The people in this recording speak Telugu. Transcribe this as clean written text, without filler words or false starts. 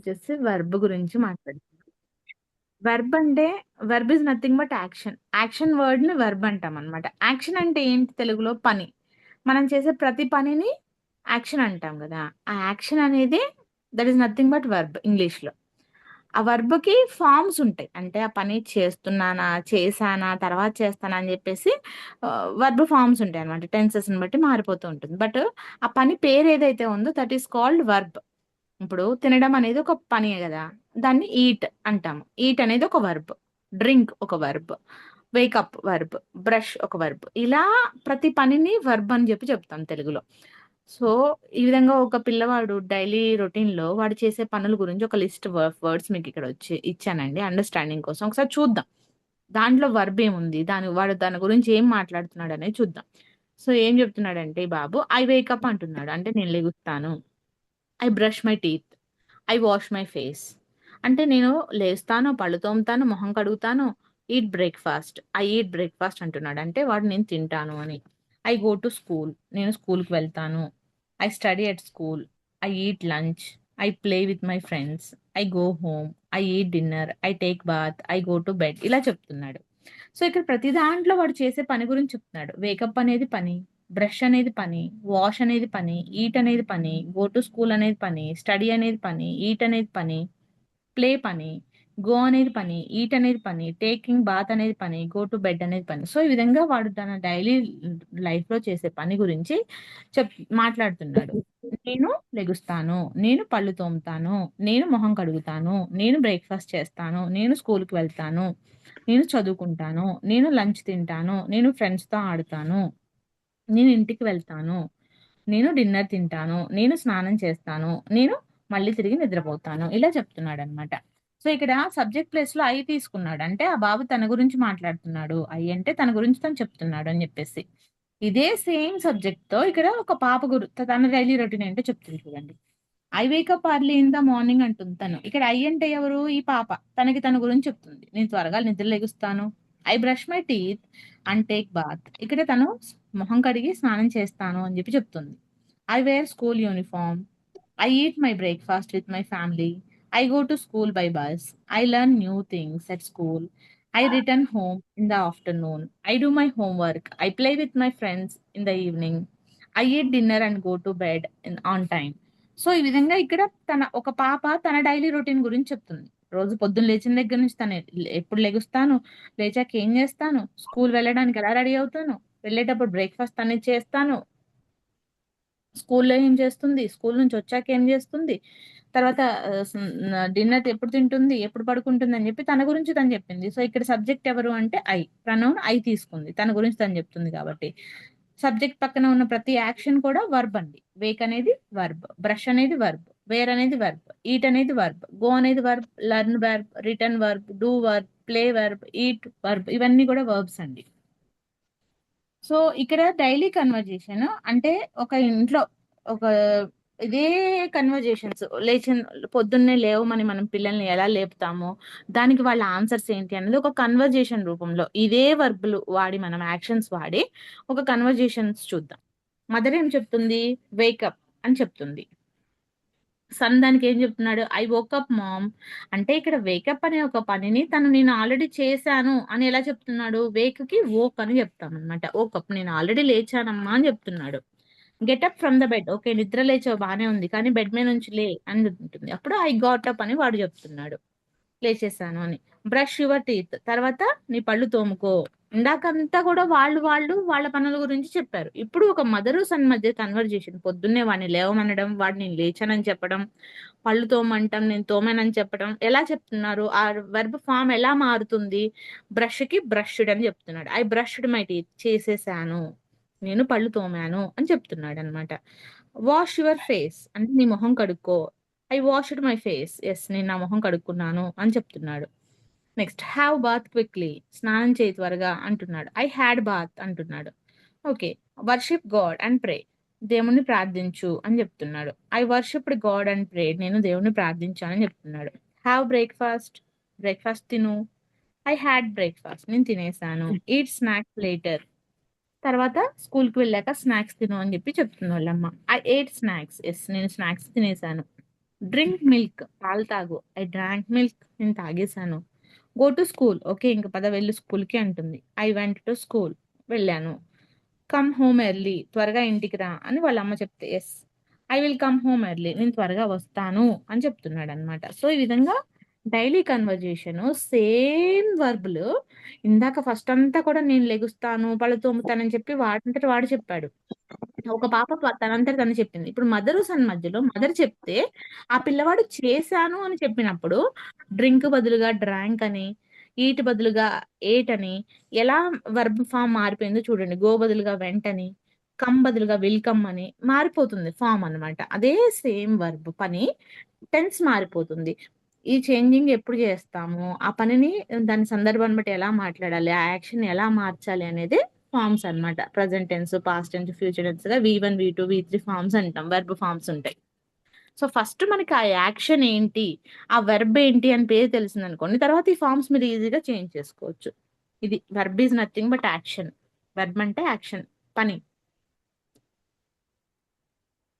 వచ్చేసి వర్బ్ గురించి మాట్లాడుతున్నాం. వెర్బ్ అంటే verb is nothing but action. Action వర్డ్‌ని వెర్బ్ అంటామనమాట. యాక్షన్ అంటే ఏంటి తెలుగులో? పని. మనం చేసే ప్రతి పనిని యాక్షన్ అంటాం గదా! ఆ యాక్షన్ అనేది that is nothing but verb ఇంగ్లీష్‌లో. ఆ వర్బ్‌కి ఫార్మ్స్ ఉంటాయి. అంటే ఆ పని చేస్తున్నానా, చేశానా, తర్వాత చేస్తానా అని జెప్పేసి వర్బ్ ఫార్మ్స్ ఉంటాయన్నమాట. టెన్సెస్‌ని బట్టి మారిపోతూ ఉంటుంది. బట్ ఆ పని పేరు ఏదైతే ఉందో దట్ ఈస్ కాల్డ్ వర్బ్. ఇప్పుడు తినడం అనేది ఒక పనే గదా! దాన్ని ఈట్ అంటాము. ఈట్ అనేది ఒక వర్బ్. డ్రింక్ ఒక వర్బ్. Wake up verb. బ్రష్ ఒక వర్బ్. ఇలా ప్రతి పనిని వర్బ్ అని చెప్తాం తెలుగులో. సో, ఈ విధంగా ఒక పిల్లవాడు డైలీ రొటీన్‌లో వాడు చేసే పనుల గురించి ఒక లిస్ట్ వర్డ్స్ మీకిక్కడ ఇచ్చానండి అండర్‌స్టాండింగ్ కోసం. ఒకసారి చూద్దాం. దాంట్లో వర్బ్ ఏముంది? వాడు దాని గురించి ఏం మాట్లాడుతున్నాడనేది చూద్దాం. సో, ఏం చెప్తున్నాడంటే ఈ బాబు ఐ వేకప్ అంటున్నాడు. అంటే నేను లెగుస్తాను. I brush my teeth. I wash my face. అంటే నేను లేస్తాను, పళ్ళు తోముతాను, మొహం కడుగుతాను. Eat breakfast. I eat breakfast అంటున్నాడు. అంటే వాడు నేను తింటాను అని. I go to school. నేను స్కూల్‌కి వెళ్తాను. I study at school. I eat lunch. I play with my friends. I go home. I eat dinner. I take bath. I go to bed. ఇలా చెప్తున్నాడు. సో, ఇక్కడ ప్రతి దాంట్లో వాడు చేసే పని గురించి చెప్తున్నాడు. వేకప్ అనేది పని. బ్రష్ అనేది పని. వాష్ అనేది పని. ఈట్ అనేది పని. గో టు స్కూల్ అనేది పని. స్టడీ అనేది పని. ఈట్ అనేది పని. ప్లే పని. గో అనేది పని. ఈట్ అనేది పని. టేకింగ్ బాత్ అనేది పని. గో టు బెడ్ అనేది పని. సో, ఈ విధంగా వాడు తన డైలీ లైఫ్‌లో చేసే పని గురించి మాట్లాడుతున్నాడు. నేను లెగుస్తాను. నేను పళ్ళు తోముతాను. నేను మొహం కడుగుతాను. నేను బ్రేక్‌ఫాస్ట్ చేస్తాను. నేను స్కూల్‌కి వెళ్తాను. నేను చదువుకుంటాను. నేను లంచ్ తింటాను. నేను ఫ్రెండ్స్‌తో ఆడుతాను. నేను ఇంటికి వెళ్తాను. నేను డిన్నర్ తింటాను. నేను స్నానం చేస్తాను. నేను మళ్ళీ తిరిగి నిద్రపోతాను. ఇలా చెప్తున్నాడనమాట. సో, ఇక్కడ సబ్జెక్ట్ ప్లేస్‌లో ఐ తీసుకున్నాడు. అంటే ఆ బాబు తన గురించి మాట్లాడుతున్నాడు. ఐ అంటే తన గురించి తను చెప్తున్నాడు అని జెప్పేసి. ఇదే సేమ్ సబ్జెక్ట్‌తో ఇక్కడ ఒక పాప తన డైలీ రొటీన్ ఏంటో చెప్తుంది చూడండి. I wake up early in the morning అంటుంది తను. ఇక్కడ ఐ అంటే ఎవరు? ఈ పాప. తనకి తన గురించి చెప్తుంది. నేను త్వరగా నిద్ర లెగుస్తాను. I brush my teeth and take bath. ఇక్కడ తను మొహం కడిగి స్నానం చేస్తాను అని చెప్తుంది. I wear school uniform. I eat my breakfast with my family. I go to school by bus. I learn new things at school. I return home in the afternoon. I do my homework. I play with my friends in the evening. I eat dinner and go to bed on time. So, ఈ విధంగా ఇక్కడ ఒక పాప తన డైలీ రొటీన్ గురించి చెప్తుంది. రోజు పొద్దున్న లేచిన దగ్గర నుంచి తను ఎప్పుడు లెగుస్తాను, లేచాక ఏం చేస్తాను, స్కూల్ వెళ్ళడానికి ఎలా రెడీ అవుతాను, వెళ్ళేటప్పుడు బ్రేక్‌ఫాస్ట్ అనేది చేస్తాను. స్కూల్లో ఏం చేస్తుంది? స్కూల్ నుంచి వచ్చాక ఏం చేస్తుంది? తర్వాత డిన్నర్ ఎప్పుడు తింటుంది? ఎప్పుడు పడుకుంటుంది? అని చెప్పి తన గురించి తను చెప్పింది. సో, ఇక్కడ సబ్జెక్ట్ ఎవరు అంటే ఐ. ప్రనౌన్ ఐ తీసుకుంది. తన గురించి తను చెప్తుంది కాబట్టి. సబ్జెక్ట్ పక్కన ఉన్న ప్రతి యాక్షన్ కూడా వర్బ్ అండి. వేక్ అనేది వర్బ్. బ్రష్ అనేది వర్బ్. వేర్ అనేది వర్బ్. ఈట్ అనేది వర్బ్. గో అనేది verb. Learn verb. Return verb. Do verb. Play verb. Eat verb. ఇవన్నీ కూడా వర్బ్స్ అండి. సో, ఇక్కడ డైలీ కన్వర్జేషన్ అంటే ఒక ఇంట్లో ఒక ఇదే కన్వర్జేషన్స్ పొద్దున్నే లేవమని మనం పిల్లల్ని ఎలా లేపుతామో, దానికి వాళ్ళ ఆన్సర్స్ ఏంటి అనేది ఒక కన్వర్జేషన్ రూపంలో ఇదే వర్బులు వాడి మనం యాక్షన్స్ వాడి ఒక కన్వర్జేషన్స్ చూద్దాం. మదర్ ఏం చెప్తుంది? వేకప్ అని చెప్తుంది. సన్ దానికేం జెప్తున్నాడు? I woke up ma'am. అంటే ఇక్కడ వేకప్ అనే ఒక పనిని నేను ఆల్రెడీ చేశాను అని ఎలా చెప్తున్నాడు? వేక్‌కి వోక్ అని చెప్తామనమాట. వోకప్ నేను ఆల్రెడీ లేచానమ్మా అని చెప్తున్నాడు. Get up from the bed. Okay. నిద్ర లేచావు బానే ఉంది. కానీ బెడ్ మీద నుంచి లే అని ఉంటుంది. అప్పుడు ఐ గాట్ అప్ అని వాడు చెప్తున్నాడు. లేచేసాను అని. Brush your teeth. తర్వాత నీ పళ్ళు తోముకో. ఇందాకంతా కూడా వాళ్ళ పనుల గురించి చెప్పారు. ఇప్పుడు ఒక మదరు, సన్ మధ్య కన్వర్జేషన్. పొద్దున్నే వాడిని లేవమనడం, వాడు నేను లేచానని చెప్పడం, పళ్ళు తోమంటం, నేను తోమానని చెప్పడం. ఎలా చెప్తున్నారు? ఆ వెర్బ్ ఫార్మ్ ఎలా మారుతుంది? బ్రష్‌కి బ్రష్డ్ అని చెప్తున్నాడు. I brushed my teeth. చేసేసాను. నేను పళ్ళు తోమాను అని చెప్తున్నాడనమాట. Wash your face. అంటే నీ మొహం కడుక్కో. I washed my face. Yes. నేను నా మొహం కడుక్కున్నాను అని చెప్తున్నాడు. Next have bath quickly. స్నానం చేయి త్వరగా అంటున్నాడు. ఐ హాడ్ బాత్ అంటున్నాడు. Okay. Worship God and pray. దేవుడిని ప్రార్థించు అని చెప్తున్నాడు. I worshipped God and prayed. నేను దేవుడిని ప్రార్థించానని చెప్తున్నాడు. Have breakfast. బ్రేక్‌ఫాస్ట్ తిను. I had breakfast. నేను తినేసాను. Eat snacks later. తర్వాత స్కూల్‌కి వెళ్ళాక స్నాక్స్ తిను అని చెప్తుంది వాళ్ళమ్మ. I ate snacks. యెస్. నేను స్నాక్స్ తినేసాను. డ్రింక్ మిల్క్, పాలు తాగు. ఐ డ్రాంక్ మిల్క్, నేను తాగేసాను. గో టు స్కూల్, ఓకే ఇంక పద వెళ్ళు స్కూల్కి అంటుంది. ఐ వెంట్ టు స్కూల్, వెళ్ళాను. కమ్ హోమ్ ఎర్లీ, త్వరగా ఇంటికి రా అని వాళ్ళ అమ్మ చెప్తే yes. I will come home early, నేను త్వరగా వస్తాను అని చెప్తున్నాడు అనమాట. సో ఈ విధంగా డైలీ కన్వర్జేషన్ సేమ్ వర్బులు. ఇందాక ఫస్ట్ అంతా కూడా నేను లెగుస్తాను, పళ్ళు తోముతానని చెప్పి వాడంతట వాడు చెప్పాడు. ఒక పాప తనంతట తను చెప్పింది. ఇప్పుడు మదరు సన్ మధ్యలో మదర్ చెప్తే ఆ పిల్లవాడు చేశాను అని చెప్పినప్పుడు డ్రింక్ బదులుగా డ్రాంక్ అని, ఈట్ బదులుగా ఏట్ అని, ఎలా వర్బ్ ఫామ్ మారిపోయిందో చూడండి. గో బదులుగా వెంట్ అని, కమ్ బదులుగా విల్ కమ్ అని మారిపోతుంది ఫామ్ అన్నమాట. అదే సేమ్ వర్బ్ పని టెన్స్ మారిపోతుంది. ఈ చేంజింగ్ ఎప్పుడు చేస్తాము? ఆ పనిని దాని సందర్భాన్ని బట్టి ఎలా మాట్లాడాలి? ఆ యాక్షన్ ఎలా మార్చాలి అనేది ఫార్మ్స్ అన్నమాట. Present tense, past tense, future టెన్స్‌గా V1, V2, V3 ఫార్మ్స్ అంటాం. వెర్బ్ ఫార్మ్స్ ఉంటాయి. సో, ఫస్ట్ మనకి ఆ యాక్షన్ ఏంటి? ఆ వెర్బ్ ఏంటి అని పేరు తెలిసిందనుకోండి. తర్వాత ఈ ఫార్మ్స్ మీరు ఈజీగా చేంజ్ చేసుకోవచ్చు. ఇది verb is nothing but action. Verb అంటే యాక్షన్, పని.